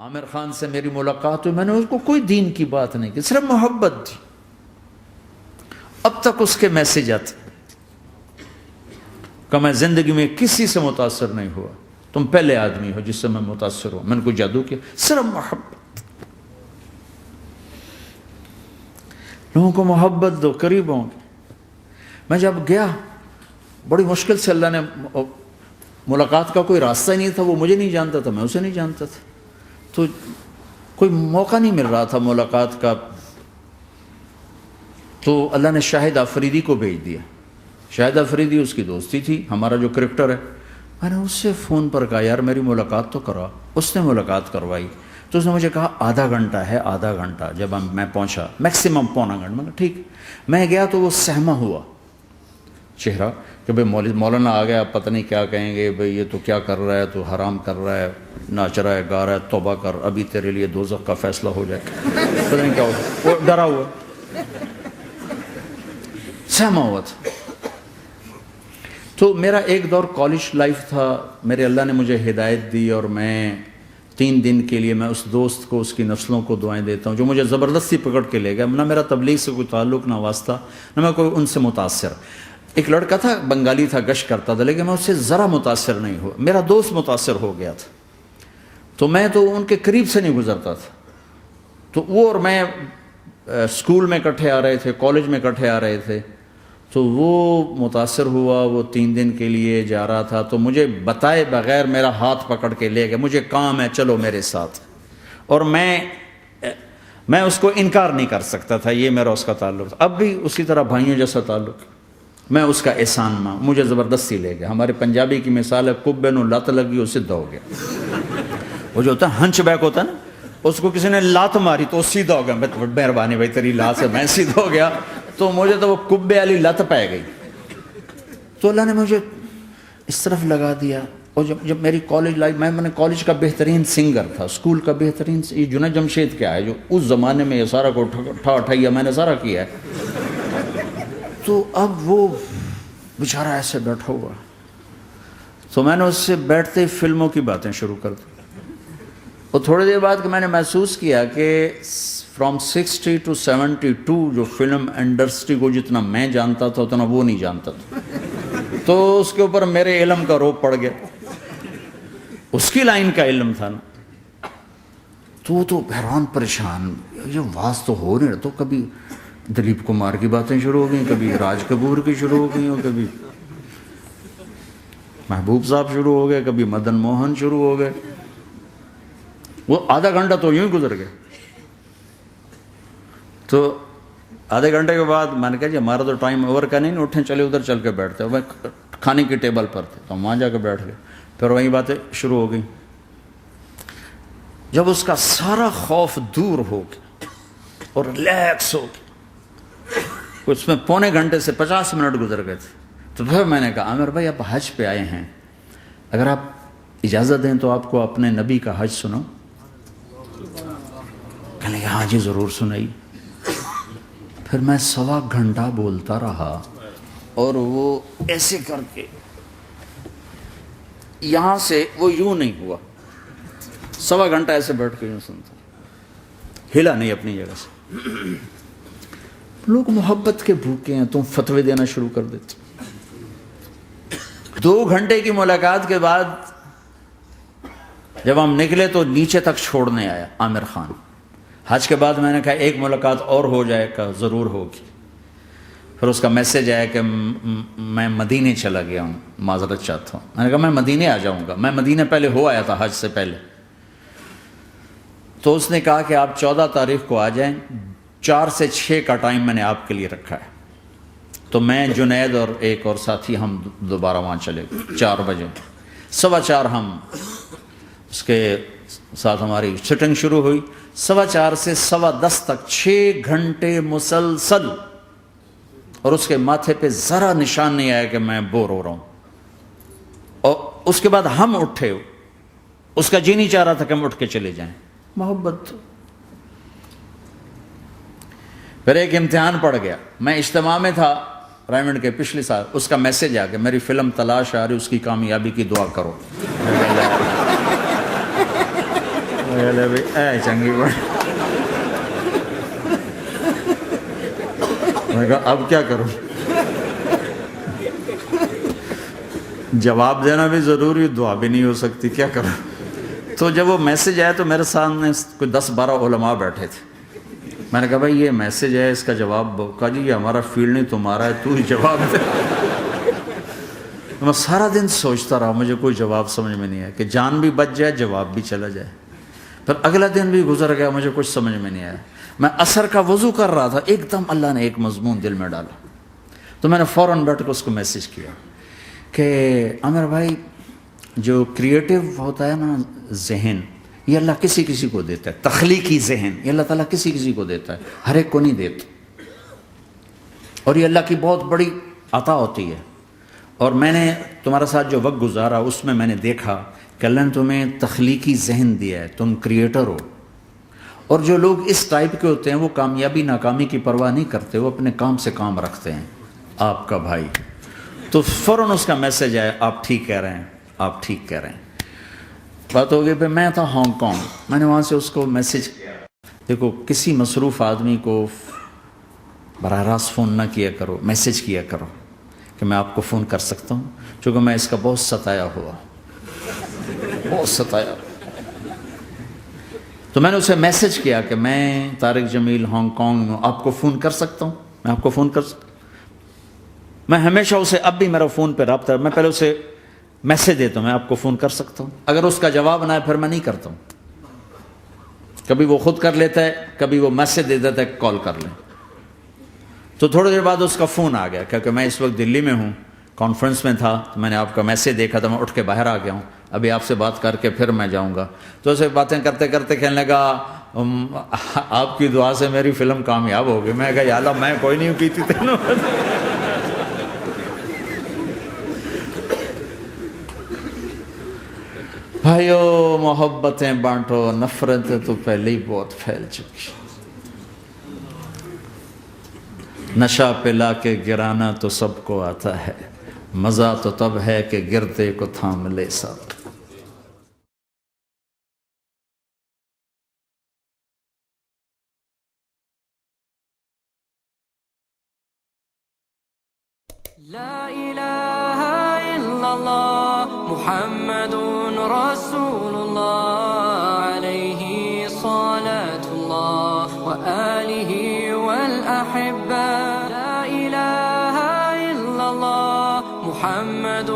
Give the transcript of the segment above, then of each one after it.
عامر خان سے میری ملاقات ہوئی، میں نے اس کو کوئی دین کی بات نہیں کی، صرف محبت تھی. اب تک اس کے میسج آتے کہ میں زندگی میں کسی سے متاثر نہیں ہوا، تم پہلے آدمی ہو جس سے میں متاثر ہوں. میں نے کوئی جادو کیا، صرف محبت. لوگوں کو محبت دو، قریب ہوں گے. میں جب گیا بڑی مشکل سے اللہ نے، ملاقات کا کوئی راستہ ہی نہیں تھا، وہ مجھے نہیں جانتا تھا، میں اسے نہیں جانتا تھا، تو کوئی موقع نہیں مل رہا تھا ملاقات کا. تو اللہ نے شاہد آفریدی کو بھیج دیا. شاہد آفریدی اس کی دوستی تھی، ہمارا جو کرکٹر ہے. میں نے اس سے فون پر کہا یار میری ملاقات تو کرا. اس نے ملاقات کروائی. تو اس نے مجھے کہا آدھا گھنٹہ ہے، آدھا گھنٹہ. جب میں پہنچا میکسیمم پونا گھنٹہ. میں کہا ٹھیک. میں گیا تو وہ سہما ہوا چہرہ کہ بھئی مولانا آ گیا، پتہ نہیں کیا کہیں گے، بھئی یہ تو کیا کر رہا ہے، تو حرام کر رہا ہے، ناچ رہا ہے، گا رہا ہے، توبہ کر، ابھی تیرے لیے دوزخ کا فیصلہ ہو جائے. پتہ نہیں کیا ہو، وہ ڈرا ہوا سہما ہوا تھا. تو میرا ایک دور کالج لائف تھا. میرے اللہ نے مجھے ہدایت دی اور میں 3 دن کے لیے میں اس دوست کو، اس کی نسلوں کو دعائیں دیتا ہوں جو مجھے زبردستی پکڑ کے لے گیا. نہ میرا تبلیغ سے کوئی تعلق، نہ واسطہ، نہ میں کوئی ان سے متاثر. ایک لڑکا تھا، بنگالی تھا، گشت کرتا تھا، لیکن میں اس سے ذرا متاثر نہیں ہوا. میرا دوست متاثر ہو گیا تھا، تو میں تو ان کے قریب سے نہیں گزرتا تھا. تو وہ اور میں اسکول میں اکٹھے آ رہے تھے، کالج میں اکٹھے آ رہے تھے. تو وہ متاثر ہوا، وہ 3 دن کے لیے جا رہا تھا. تو مجھے بتائے بغیر میرا ہاتھ پکڑ کے لے گیا، مجھے کام ہے چلو میرے ساتھ. اور میں اس کو انکار نہیں کر سکتا تھا، یہ میرا اس کا تعلق تھا. اب بھی اسی طرح بھائیوں جیسا تعلق. میں اس کا احسان ماں، مجھے زبردستی لے گیا. ہمارے پنجابی کی مثال ہے، کبے نو لت لگی وہ سیدھا ہو گیا. وہ جو ہوتا ہے ہنچ بیک ہوتا ہے نا، اس کو کسی نے لات ماری تو وہ سیدھا ہو گیا. مہربانی بھائی تیری لات سے میں سیدھا ہو گیا. تو مجھے تو وہ کبے والی لت پہ گئی. تو اللہ نے مجھے اس طرف لگا دیا. اور جب میری کالج لائف، میں نے کالج کا بہترین سنگر تھا، اسکول کا بہترین، یہ جنید جمشید کیا ہے جو اس زمانے میں یہ سارا کو اٹھایا میں نے سارا کیا ہے. تو اب وہ بیچارہ ایسے بیٹھا ہوا. تو میں نے اس سے بیٹھتے ہی فلموں کی باتیں شروع کر دی. اور تھوڑی دیر بعد کہ میں نے محسوس کیا کہ فرام 60 to 72 جو فلم انڈسٹری کو جتنا میں جانتا تھا اتنا وہ نہیں جانتا تھا. تو اس کے اوپر میرے علم کا روپ پڑ گیا. اس کی لائن کا علم تھا نا. تو حیران پریشان، یہ واز تو ہو نہیں رہا. تو کبھی دلیپ کمار کی باتیں شروع ہو گئیں، کبھی راج کپور کی شروع ہو گئیں، اور کبھی محبوب صاحب شروع ہو گئے، کبھی مدن موہن شروع ہو گئے. وہ آدھا گھنٹہ تو یوں ہی گزر گیا. تو آدھے گھنٹے کے بعد میں نے کہا جی ہمارا تو ٹائم اوور کا نہیں، اٹھیں چلے ادھر چل کے بیٹھتے. وہ کھانے کی ٹیبل پر تھے تو وہاں جا کے بیٹھ گئے. پھر وہیں باتیں شروع ہو گئیں. جب اس کا سارا خوف دور ہو گیا اور ریلیکس ہو گیا، اس میں پونے گھنٹے سے 50 منٹ گزر گئے تھے. تو پھر میں نے کہا عامر بھائی آپ حج پہ آئے ہیں، اگر آپ اجازت دیں تو آپ کو اپنے نبی کا حج سنو. کہنے لگے ہاں جی ضرور سنائی. پھر میں 1.25 گھنٹہ بولتا رہا اور وہ ایسے کر کے یہاں سے وہ یوں نہیں ہوا. 1.25 گھنٹہ ایسے بیٹھ کے یوں سنتا، ہلا نہیں اپنی جگہ سے. لوگ محبت کے بھوکے ہیں، تم فتوے دینا شروع کر دیتے. 2 گھنٹے کی ملاقات کے بعد جب ہم نکلے تو نیچے تک چھوڑنے آیا عامر خان. حج کے بعد میں نے کہا ایک ملاقات اور ہو جائے گا، ضرور ہوگی. پھر اس کا میسج آیا کہ میں مدینے چلا گیا ہوں، معذرت چاہتا ہوں. میں نے کہا میں مدینے آ جاؤں گا. میں مدینے پہلے ہو آیا تھا حج سے پہلے. تو اس نے کہا کہ آپ 14 تاریخ کو آ جائیں، 4 سے 6 کا ٹائم میں نے آپ کے لیے رکھا ہے. تو میں، جنید اور ایک اور ساتھی ہم دوبارہ وہاں چلے گئے. 4 بجے 4:15 ہم اس کے ساتھ ہماری سٹنگ شروع ہوئی. 4:15 سے 10:15 تک 6 گھنٹے مسلسل. اور اس کے ماتھے پہ ذرا نشان نہیں آیا کہ میں بور ہو رہا ہوں. اور اس کے بعد ہم اٹھے، اس کا جی نہیں چاہ رہا تھا کہ ہم اٹھ کے چلے جائیں. محبت. پھر ایک امتحان پڑ گیا. میں اجتماع میں تھا ریمنڈ کے پچھلے سال. اس کا میسج آ گیا میری فلم تلاش آ رہی، اس کی کامیابی کی دعا کرو. لے بھی اے چنگی بڑی. میں نے کہا اب کیا کروں؟ جواب دینا بھی ضروری، دعا بھی نہیں ہو سکتی، کیا کروں؟ تو جب وہ میسج آیا تو میرے سامنے کوئی 10-12 علماء بیٹھے تھے. میں نے کہا بھائی یہ میسج ہے، اس کا جواب کہا جی یہ ہمارا فیلڈ نہیں تمہارا ہے، تو ہی جواب دے. میں سارا دن سوچتا رہا، مجھے کوئی جواب سمجھ میں نہیں آیا کہ جان بھی بچ جائے جواب بھی چلا جائے. پھر اگلا دن بھی گزر گیا، مجھے کچھ سمجھ میں نہیں آیا. میں عصر کا وضو کر رہا تھا، ایک دم اللہ نے ایک مضمون دل میں ڈالا. تو میں نے فوراً بیٹھ کے اس کو میسج کیا کہ عامر بھائی جو کریٹو ہوتا ہے نا ذہن، یہ اللہ کسی کسی کو دیتا ہے. تخلیقی ذہن یہ اللہ تعالیٰ کسی کسی کو دیتا ہے، ہر ایک کو نہیں دیتا. اور یہ اللہ کی بہت بڑی عطا ہوتی ہے. اور میں نے تمہارے ساتھ جو وقت گزارا اس میں نے دیکھا کہ اللہ نے تمہیں تخلیقی ذہن دیا ہے، تم کریٹر ہو. اور جو لوگ اس ٹائپ کے ہوتے ہیں وہ کامیابی ناکامی کی پرواہ نہیں کرتے، وہ اپنے کام سے کام رکھتے ہیں. آپ کا بھائی تو فوراً اس کا میسج آیا، آپ ٹھیک کہہ رہے ہیں، آپ ٹھیک کہہ رہے ہیں. بات ہو گئی. پھر میں تھا ہانگ کانگ، میں نے وہاں سے اس کو میسج کیا. دیکھو کسی مصروف آدمی کو براہ راست فون نہ کیا کرو، میسج کیا کرو کہ میں آپ کو فون کر سکتا ہوں، چونکہ میں اس کا بہت ستایا ہوا، بہت ستایا. تو میں نے اسے میسج کیا کہ میں طارق جمیل ہانگ کانگ میں آپ کو فون کر سکتا ہوں، میں آپ کو فون کر سکتا ہوں. میں ہمیشہ اسے، اب بھی میرا فون پہ رابطہ ہے، میں پہلے اسے میسج دیتا ہوں میں آپ کو فون کر سکتا ہوں. اگر اس کا جواب نہ ہے پھر میں نہیں کرتا ہوں. کبھی وہ خود کر لیتا ہے، کبھی وہ میسج دے دیتا ہے کال کر لیں. تو تھوڑی دیر بعد اس کا فون آ گیا کیونکہ میں اس وقت دلی میں ہوں، کانفرنس میں تھا. تو میں نے آپ کا میسج دیکھا تھا، میں اٹھ کے باہر آ گیا ہوں، ابھی آپ سے بات کر کے پھر میں جاؤں گا. تو اسے باتیں کرتے کرتے کہنے لگا آپ کی دعا سے میری فلم کامیاب ہو گئی. میں کہا یا اللہ میں کوئی نہیں کیتی تینوں. بھائیو محبتیں بانٹو، نفرتیں تو پہلے ہی بہت پھیل چکی. نشہ پلا کے گرانا تو سب کو آتا ہے، مزہ تو تب ہے کہ گرتے کو تھام لے ساتھ. لا إله إلا الله محمد رسول الله عليه صلاة الله وآله والأحبة. لا إله إلا الله محمد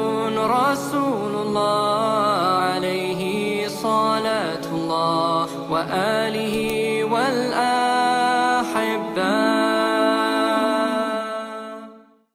رسول الله عليه صلاة الله وآله